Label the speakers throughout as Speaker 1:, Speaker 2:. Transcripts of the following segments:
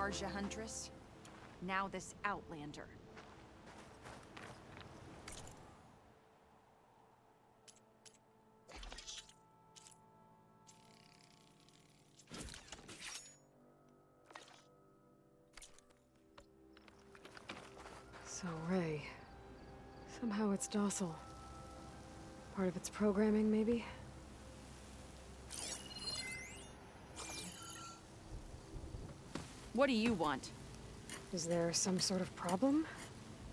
Speaker 1: Karja Huntress, now this Outlander.
Speaker 2: So, Ray. Somehow it's docile. Part of its programming, maybe?
Speaker 1: What do you want?
Speaker 2: Is there some sort of problem?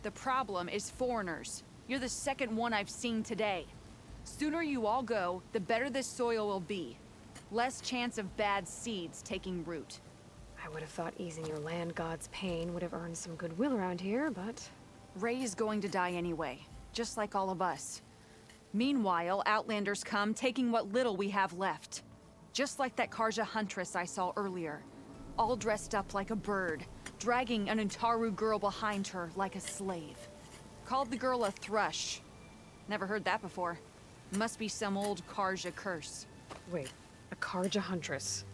Speaker 1: The problem is foreigners. You're the second one I've seen today. Sooner you all go, the better this soil will be. Less chance of bad seeds taking root.
Speaker 2: I would have thought easing your land god's pain would have earned some goodwill around here, but...
Speaker 1: Ray is going to die anyway, just like all of us. Meanwhile, Outlanders come, taking what little we have left. Just like that Karja Huntress I saw earlier. All dressed up like a bird, dragging an Utaru girl behind her like a slave. Called the girl a thrush. Never heard that before. Must be some old Karja curse.
Speaker 2: Wait, a Karja Huntress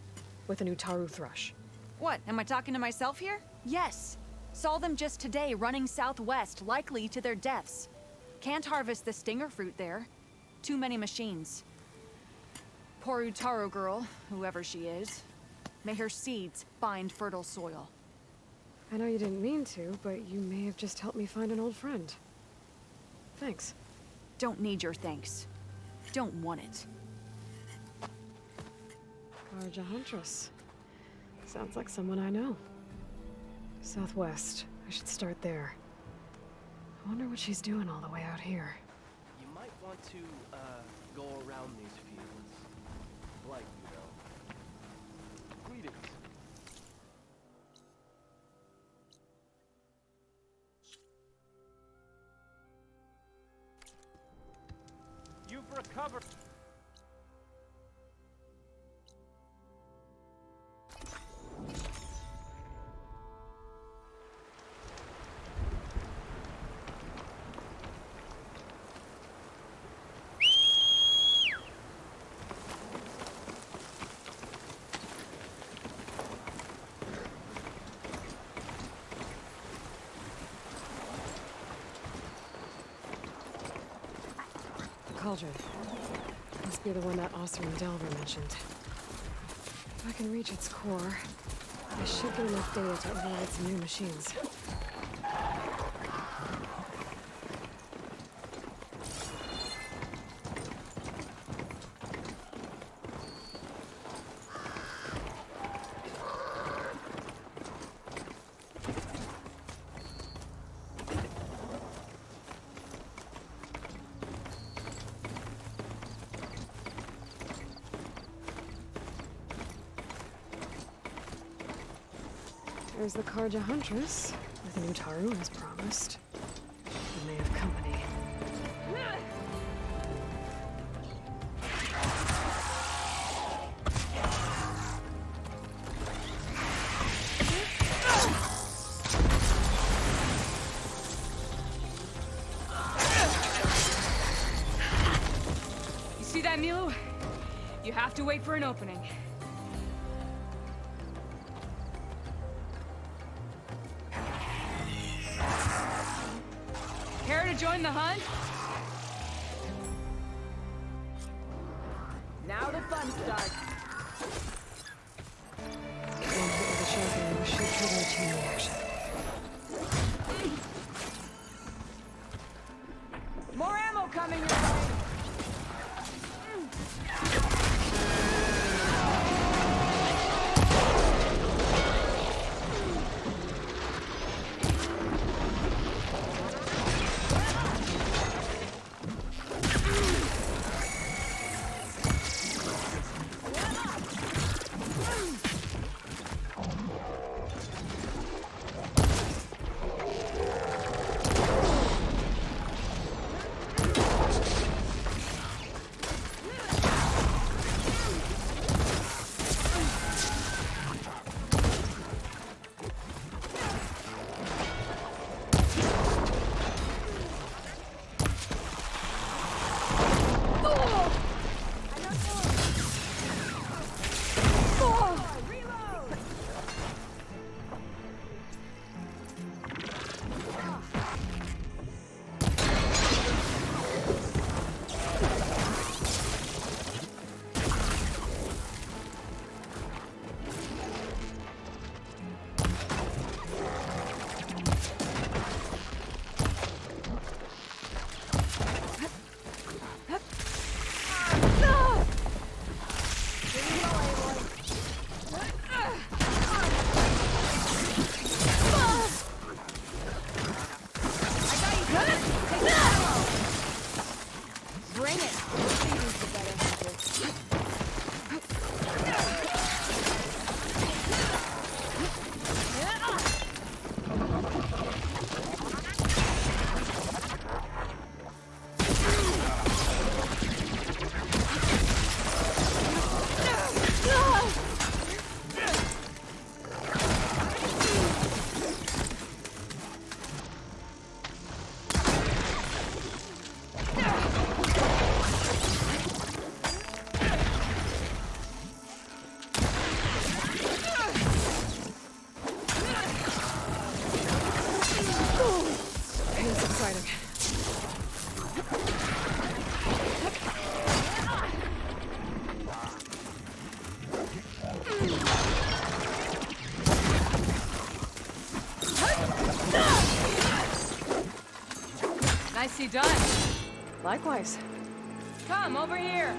Speaker 2: with an Utaru thrush.
Speaker 1: What, am I talking to myself here? Yes. Saw them just today running southwest, likely to their deaths. Can't harvest the stinger fruit there. Too many machines. Poor Utaru girl, whoever she is. May her seeds find fertile soil.
Speaker 2: I know you didn't mean to, but you may have just helped me find an old friend. Thanks.
Speaker 1: Don't need your thanks. Don't want it.
Speaker 2: Karja Huntress. Sounds like someone I know. Southwest. I should start there. I wonder what she's doing all the way out here.
Speaker 3: You might want to, go around these fields. Like, you know. Greetings. You've recovered.
Speaker 2: Cauldron. Must be the one that Osram Delver mentioned. If I can reach its core, I should get enough data to override some new machines. There's the Karja Huntress, with an Utaru as promised. And they have company.
Speaker 4: You see that, Milu? You have to wait for an opening. Care to join the hunt? Now the fun starts.
Speaker 2: One hit with a shotgun should trigger a chain reaction.
Speaker 4: More ammo coming your way. Nicely done.
Speaker 2: Likewise.
Speaker 4: Come over here.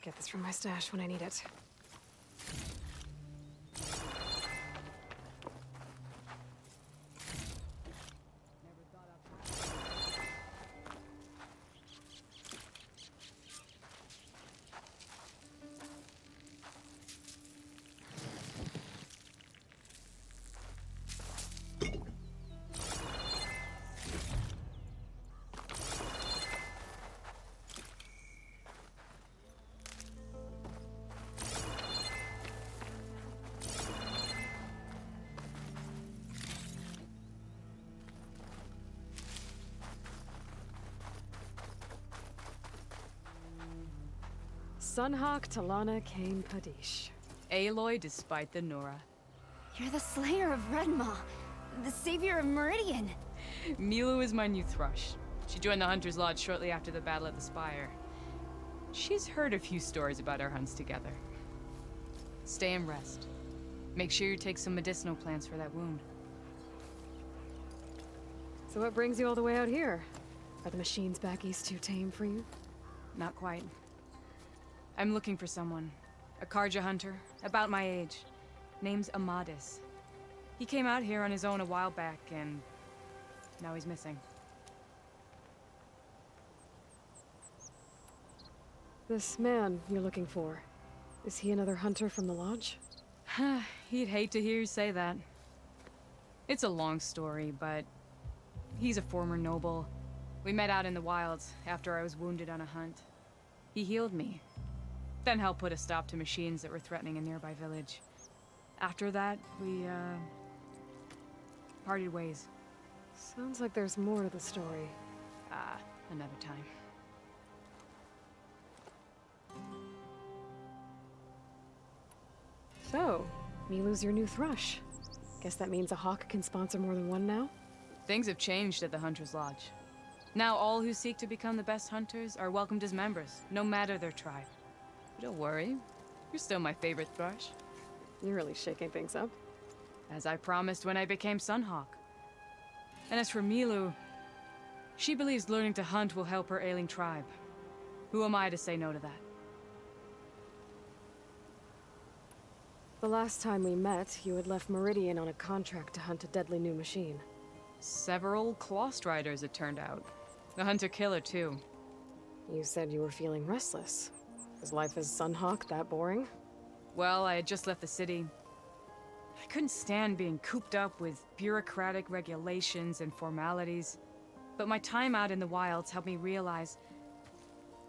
Speaker 2: Get this from my stash when I need it. Sunhawk Talana Kane Padish.
Speaker 4: Aloy despite the Nora.
Speaker 5: You're the slayer of Redmaw, the savior of Meridian.
Speaker 4: Milu is my new thrush. She joined the Hunter's Lodge shortly after the Battle of the Spire. She's heard a few stories about our hunts together. Stay and rest. Make sure you take some medicinal plants for that wound.
Speaker 2: So what brings you all the way out here? Are the machines back east too tame for you?
Speaker 4: Not quite. I'm looking for someone. A Karja hunter, about my age. Name's Amadis. He came out here on his own a while back, and now he's missing.
Speaker 2: This man you're looking for, is he another hunter from the lodge?
Speaker 4: He'd hate to hear you say that. It's a long story, but he's a former noble. We met out in the wilds after I was wounded on a hunt. He healed me, then helped put a stop to machines that were threatening a nearby village. After that, we, parted ways.
Speaker 2: Sounds like there's more to the story.
Speaker 4: Another time.
Speaker 2: So, Milu's your new thrush. Guess that means a hawk can sponsor more than one now?
Speaker 4: Things have changed at the Hunter's Lodge. Now all who seek to become the best hunters are welcomed as members, no matter their tribe. But don't worry, you're still my favorite thrush.
Speaker 2: You're really shaking things up.
Speaker 4: As I promised when I became Sunhawk. And as for Milu, she believes learning to hunt will help her ailing tribe. Who am I to say no to that?
Speaker 2: The last time we met, you had left Meridian on a contract to hunt a deadly new machine.
Speaker 4: Several Clost Riders, it turned out. The Hunter-Killer, too.
Speaker 2: You said you were feeling restless. Is life as Sunhawk that boring?
Speaker 4: Well, I had just left the city. I couldn't stand being cooped up with bureaucratic regulations and formalities. But my time out in the wilds helped me realize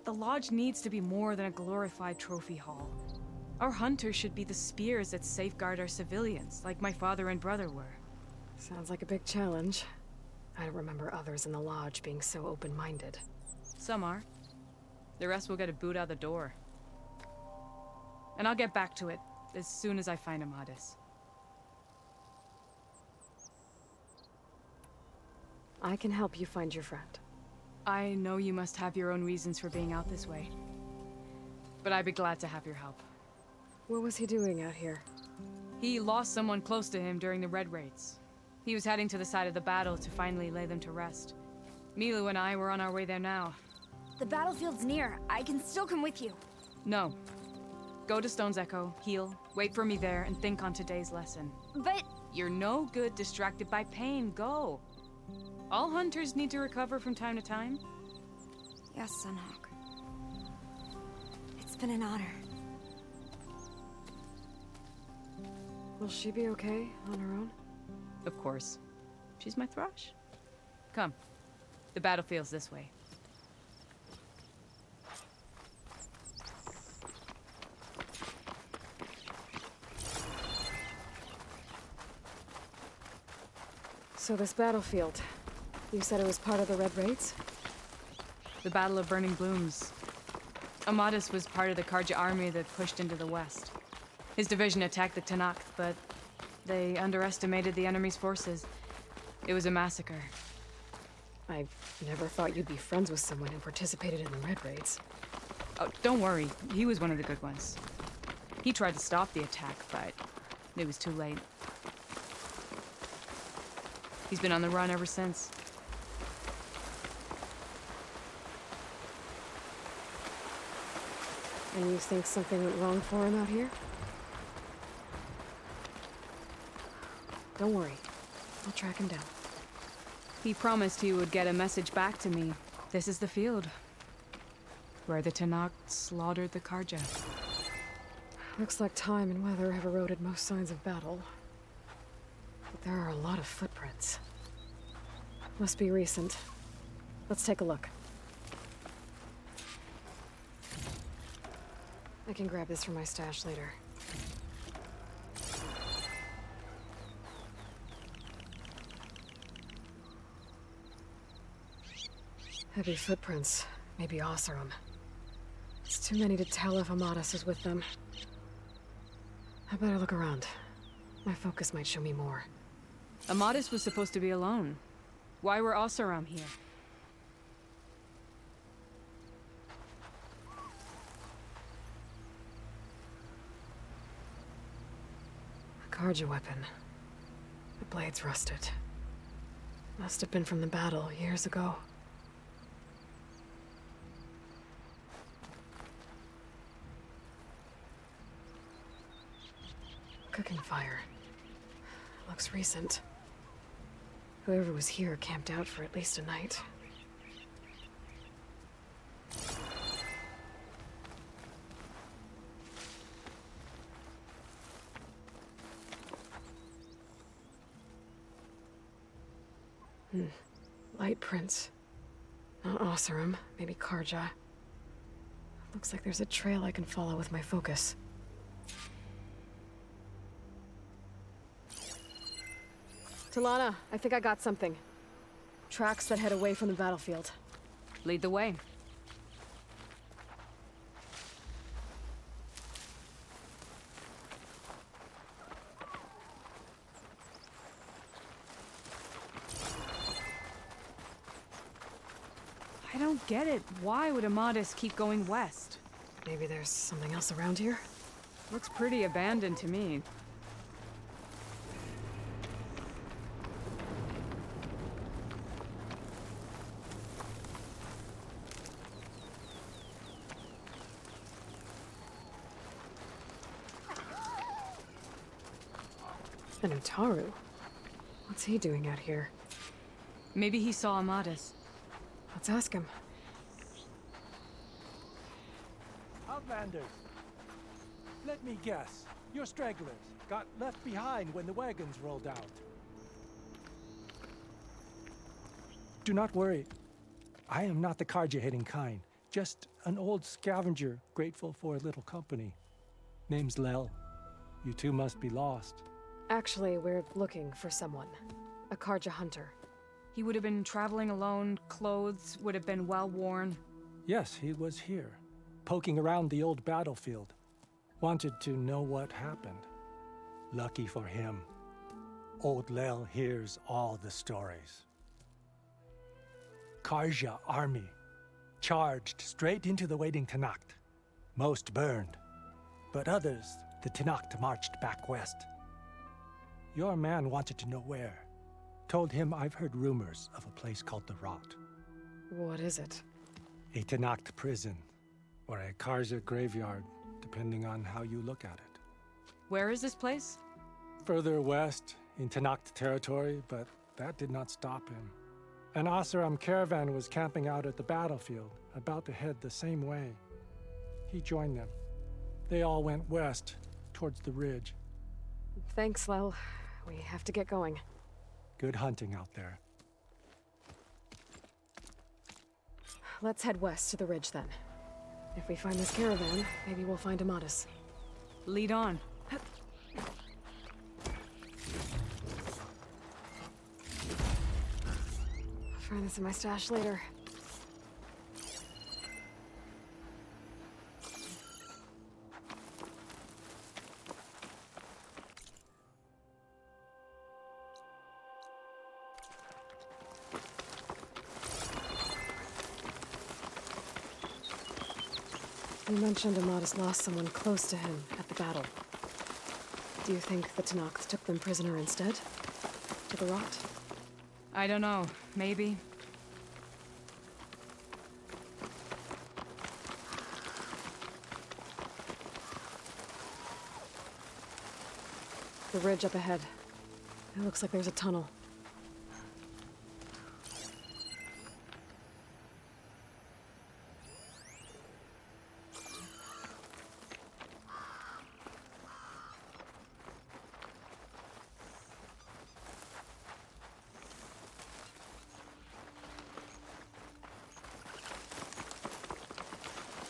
Speaker 4: the Lodge needs to be more than a glorified trophy hall. Our hunters should be the spears that safeguard our civilians, like my father and brother were.
Speaker 2: Sounds like a big challenge. I don't remember others in the Lodge being so open-minded.
Speaker 4: Some are. The rest will get a boot out the door. And I'll get back to it as soon as I find Amadis.
Speaker 2: I can help you find your friend.
Speaker 4: I know you must have your own reasons for being out this way. But I'd be glad to have your help.
Speaker 2: What was he doing out here?
Speaker 4: He lost someone close to him during the Red Raids. He was heading to the side of the battle to finally lay them to rest. Milu and I were on our way there now.
Speaker 5: The battlefield's near. I can still come with you.
Speaker 4: No. Go to Stone's Echo, heal, wait for me there, and think on today's lesson.
Speaker 5: But...
Speaker 4: You're no good distracted by pain. Go. All hunters need to recover from time to time.
Speaker 5: Yes, Sunhawk. It's been an honor.
Speaker 2: Will she be okay on her own?
Speaker 4: Of course. She's my thrush. Come. The battlefield's this way.
Speaker 2: So this battlefield, you said it was part of the Red Raids?
Speaker 4: The Battle of Burning Blooms. Amadis was part of the Karja army that pushed into the west. His division attacked the Tenakth, but they underestimated the enemy's forces. It was a massacre.
Speaker 2: I never thought you'd be friends with someone who participated in the Red Raids.
Speaker 4: Oh, don't worry. He was one of the good ones. He tried to stop the attack, but it was too late. He's been on the run ever since.
Speaker 2: And you think something went wrong for him out here? Don't worry. I'll track him down.
Speaker 4: He promised he would get a message back to me. This is the field. Where the Tenakth slaughtered the Karja.
Speaker 2: Looks like time and weather have eroded most signs of battle. But there are a lot of footprints. Must be recent. Let's take a look. I can grab this from my stash later. Heavy footprints. Maybe Oseram. It's too many to tell if Amadis is with them. I better look around. My focus might show me more.
Speaker 4: Amadis was supposed to be alone. Why were Oseram here?
Speaker 2: A Karja weapon. The blade's rusted. Must have been from the battle years ago. Cooking fire. Looks recent. Whoever was here camped out for at least a night. Light prints. Not Oseram, maybe Karja. Looks like there's a trail I can follow with my focus. Talana, I think I got something. Tracks that head away from the battlefield.
Speaker 4: Lead the way. I don't get it. Why would Amadis keep going west?
Speaker 2: Maybe there's something else around here?
Speaker 4: Looks pretty abandoned to me.
Speaker 2: And Utaru. What's he doing out here?
Speaker 4: Maybe he saw Amadis.
Speaker 2: Let's ask him.
Speaker 6: Outlanders, let me guess. You're stragglers. Got left behind when the wagons rolled out. Do not worry. I am not the Karja-hating kind. Just an old scavenger grateful for a little company. Name's Lel. You two must be lost.
Speaker 2: Actually, we're looking for someone. A Karja hunter.
Speaker 4: He would have been traveling alone, clothes would have been well worn.
Speaker 6: Yes, he was here, poking around the old battlefield. Wanted to know what happened. Lucky for him, old Lel hears all the stories. Karja army charged straight into the waiting Tenakth. Most burned, but others, the Tenakth marched back west. Your man wanted to know where. Told him I've heard rumors of a place called the Rot.
Speaker 2: What is it?
Speaker 6: A Tenakth prison, or a Karja graveyard, depending on how you look at it.
Speaker 4: Where is this place?
Speaker 6: Further west, in Tenakth territory, but that did not stop him. An Oseram caravan was camping out at the battlefield, about to head the same way. He joined them. They all went west, towards the ridge.
Speaker 2: Thanks, Lel. We have to get going.
Speaker 6: Good hunting out there.
Speaker 2: Let's head west to the ridge then. If we find this caravan, maybe we'll find Amatis.
Speaker 4: Lead on.
Speaker 2: I'll find this in my stash later. You mentioned Amatis lost someone close to him at the battle. Do you think the Tenakth took them prisoner instead? To the rot?
Speaker 4: I don't know. Maybe.
Speaker 2: The ridge up ahead. It looks like there's a tunnel.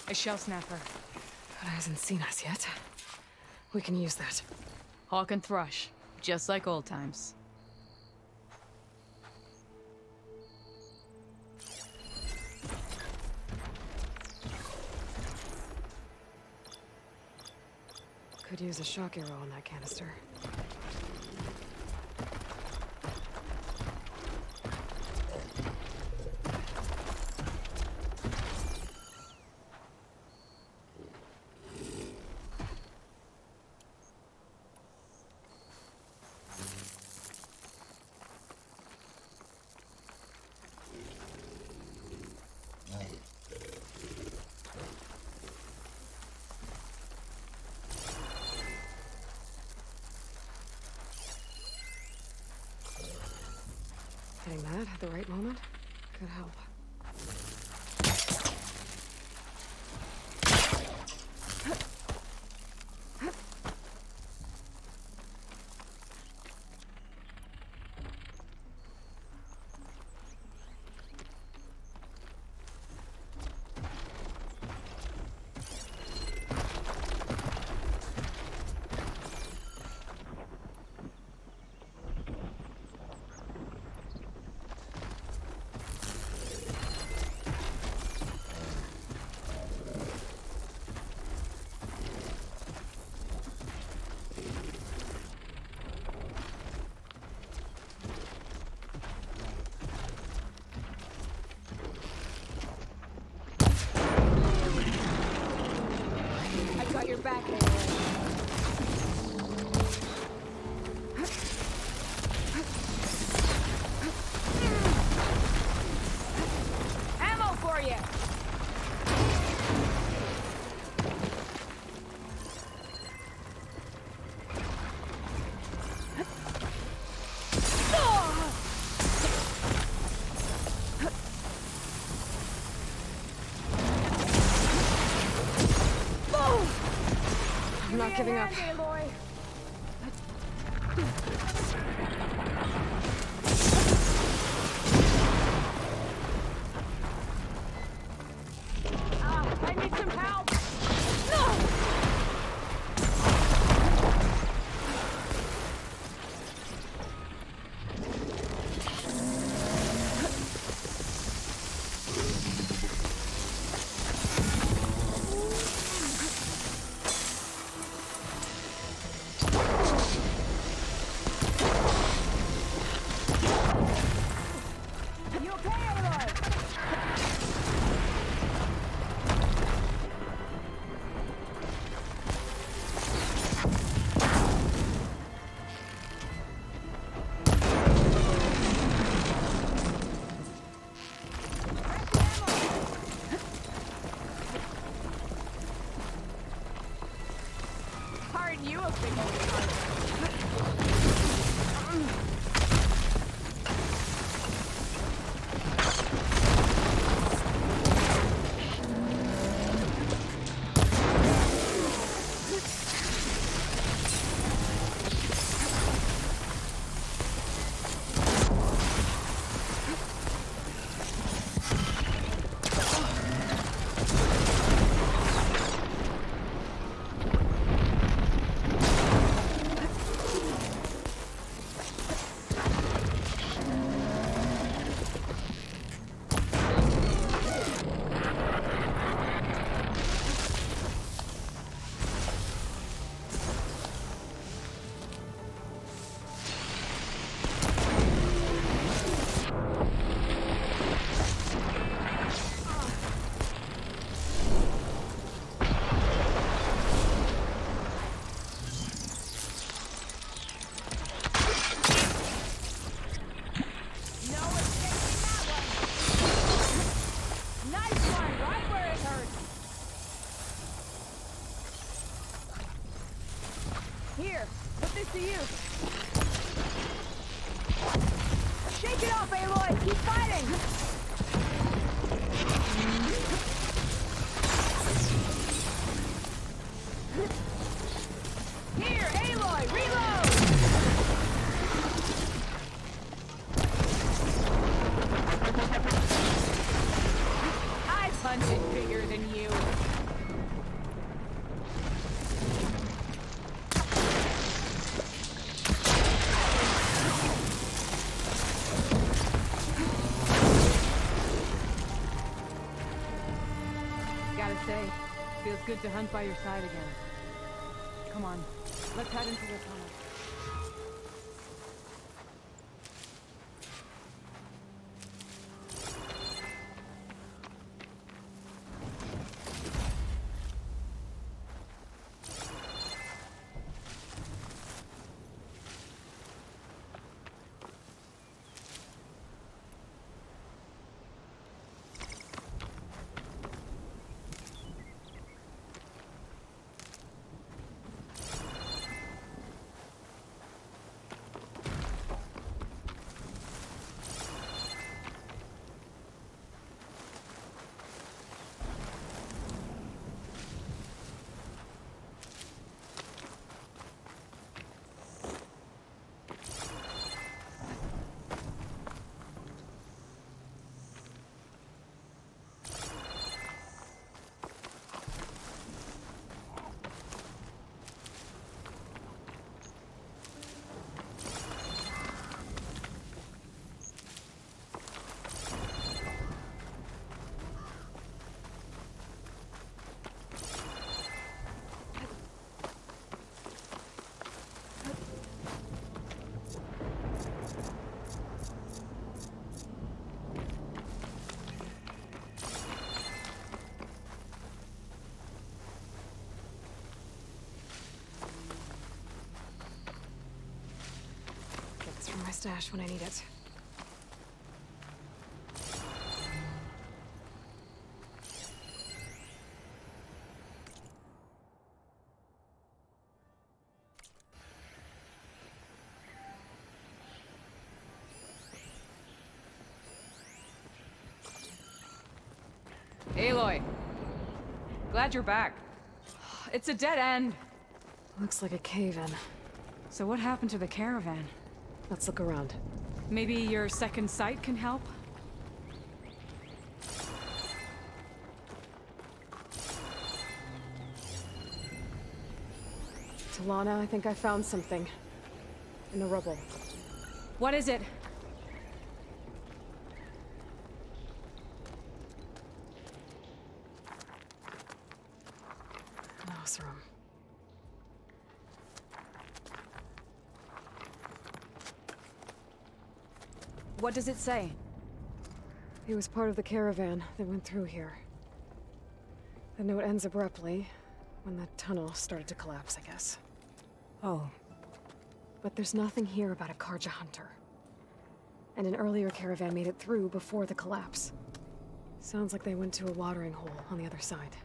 Speaker 4: A shell snapper.
Speaker 2: But it hasn't seen us yet. We can use that.
Speaker 4: Hawk and thrush. Just like old times.
Speaker 2: Could use a shock arrow on that canister. Hitting that at the right moment could help.
Speaker 5: Your back, Aloy. Ammo for you!
Speaker 2: I'm not giving up.
Speaker 5: Aloy. I need some help! You a big old
Speaker 4: Here, put this to use.
Speaker 7: Shake it off, Aloy! Keep fighting!
Speaker 4: Here, Aloy, reload! I punch it bigger than you. Gotta say, feels good to hunt by your side again. Come on, let's head into the tunnel.
Speaker 2: Get this from my stash when I need it.
Speaker 4: Aloy, glad you're back. It's a dead end.
Speaker 2: Looks like a cave-in.
Speaker 4: So what happened to the caravan?
Speaker 2: Let's look around.
Speaker 4: Maybe your second sight can help?
Speaker 2: Talana, I think I found something. In the rubble.
Speaker 4: What is it?
Speaker 2: An Oseram.
Speaker 4: What does it say?
Speaker 2: He was part of the caravan that went through here. The note ends abruptly, when the tunnel started to collapse, I guess.
Speaker 4: Oh.
Speaker 2: But there's nothing here about a Karja hunter. And an earlier caravan made it through before the collapse. Sounds like they went to a watering hole on the other side.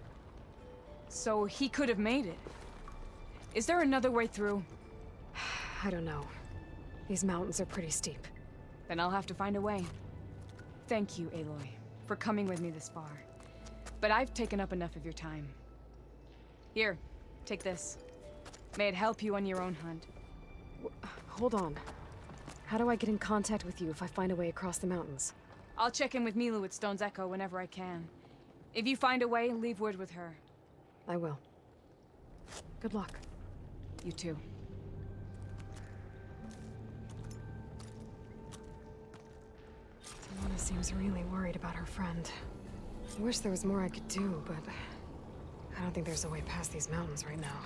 Speaker 4: So he could have made it. Is there another way through?
Speaker 2: I don't know. These mountains are pretty steep.
Speaker 4: Then I'll have to find a way. Thank you, Aloy, for coming with me this far. But I've taken up enough of your time. Here, take this. May it help you on your own hunt.
Speaker 2: Hold on. How do I get in contact with you if I find a way across the mountains?
Speaker 4: I'll check in with Milu at Stone's Echo whenever I can. If you find a way, leave word with her.
Speaker 2: I will. Good luck.
Speaker 4: You too.
Speaker 2: Talana seems really worried about her friend. I wish there was more I could do, but I don't think there's a way past these mountains right now.